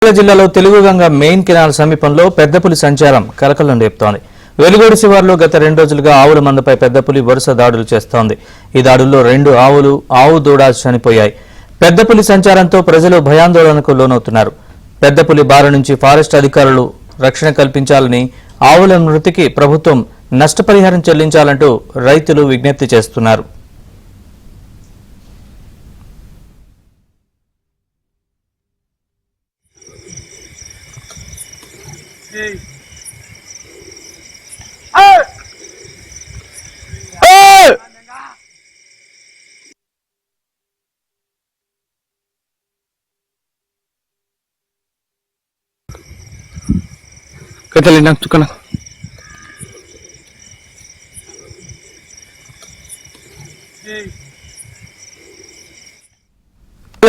జిల్లాలో Telugu Ganga main canal సమీపంలో పెద్దపులి సంచారం కలకలం రేపుతోంది. వెలుగోడు శివార్లో గత 2 రోజులుగా ఆవుల మందపై పెద్దపులి వరుస దాడులు చేస్తోంది. ఈ దాడుల్లో 2 ఆవులు, ఆవు దూడ చనిపోయాయి. పెద్దపులి సంచారంతో ప్రజలు భయాందోళనకు లోనవుతున్నారు. పెద్దపులి బారి నుంచి ఫారెస్ట్ అధికారులు రక్షణ కల్పించాలని, ఆవుల మృతికి ప్రభుత్వం నష్టపరిహారం చెల్లించాలంటూ రైతులు విజ్ఞప్తి చేస్తున్నారు.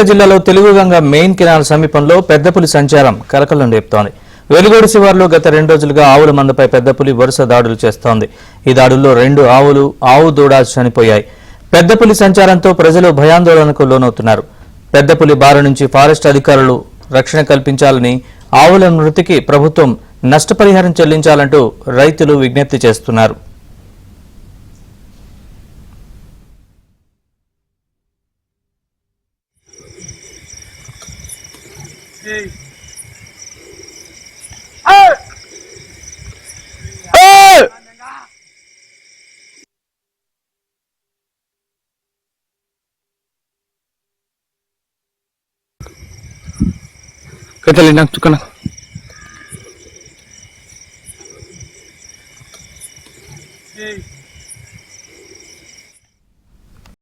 జిల్లాలో తెలుగుగంగ మెయిన్ కెనాల్ సమీపంలో పెద్దపులి సంచారం కలకలం రేపుతోంది. వెలుగోడు శివార్లో గత 2 రోజులుగా ఆవుల మందపై పెద్దపులి వరుస దాడులు చేస్తోంది. ఈ దాడుల్లో 2 ఆవులు, ఆవు దూడ చనిపోయాయి. పెద్దపులి సంచారంతో ప్రజలు భయాందోళనకు లోనవుతున్నారు. పెద్దపులి బారి నుంచి ఫారెస్ట్ అధికారులు రక్షణ కల్పించాలని, ఆవుల మృతికి ప్రభుత్వం నష్టపరిహారం చెల్లించాలంటూ రైతులు విజ్ఞప్తి చేస్తున్నారు. Catalina, tu kana.